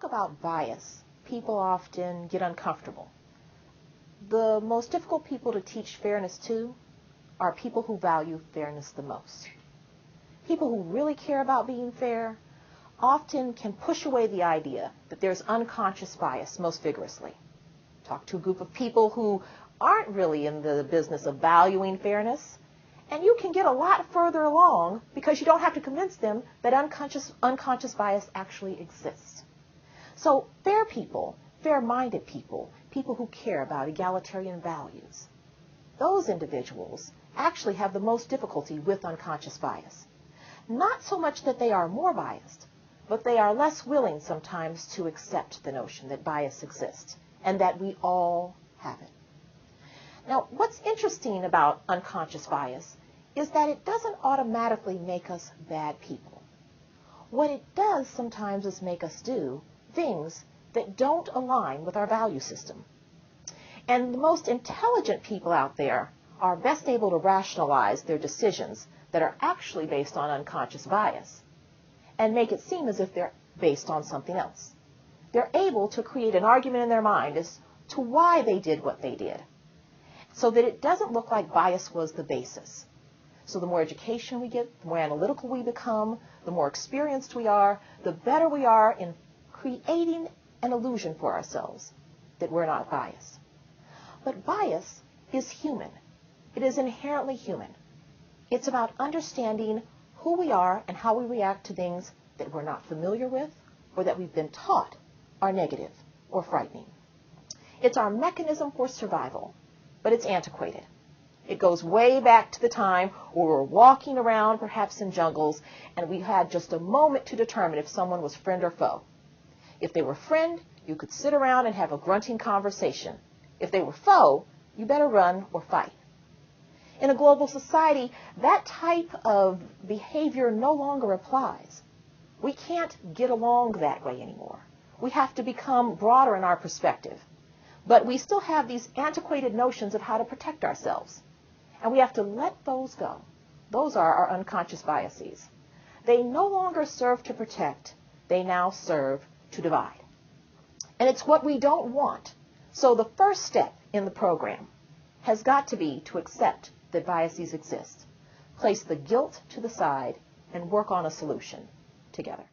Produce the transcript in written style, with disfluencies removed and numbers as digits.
talk about bias, people often get uncomfortable. The most difficult people to teach fairness to are people who value fairness the most. People who really care about being fair often can push away the idea that there's unconscious bias most vigorously. Talk to a group of people who aren't really in the business of valuing fairness, and you can get a lot further along because you don't have to convince them that unconscious bias actually exists. So fair people, fair-minded people, people who care about egalitarian values, those individuals actually have the most difficulty with unconscious bias. Not so much that they are more biased, but they are less willing sometimes to accept the notion that bias exists and that we all have it. Now, what's interesting about unconscious bias is that it doesn't automatically make us bad people. What it does sometimes is make us do things that don't align with our value system. And the most intelligent people out there are best able to rationalize their decisions that are actually based on unconscious bias and make it seem as if they're based on something else. They're able to create an argument in their mind as to why they did what they did, so that it doesn't look like bias was the basis. So the more education we get, the more analytical we become, the more experienced we are, the better we are in creating an illusion for ourselves that we're not biased. But bias is human. It is inherently human. It's about understanding who we are and how we react to things that we're not familiar with or that we've been taught are negative or frightening. It's our mechanism for survival, but it's antiquated. It goes way back to the time where we were walking around, perhaps in jungles, and we had just a moment to determine if someone was friend or foe. If they were friend, you could sit around and have a grunting conversation. If they were foe, you better run or fight. In a global society, that type of behavior no longer applies. We can't get along that way anymore. We have to become broader in our perspective. But we still have these antiquated notions of how to protect ourselves. And we have to let those go. Those are our unconscious biases. They no longer serve to protect. They now serve to divide. And it's what we don't want. So the first step in the program has got to be to accept that biases exist. Place the guilt to the side and work on a solution together.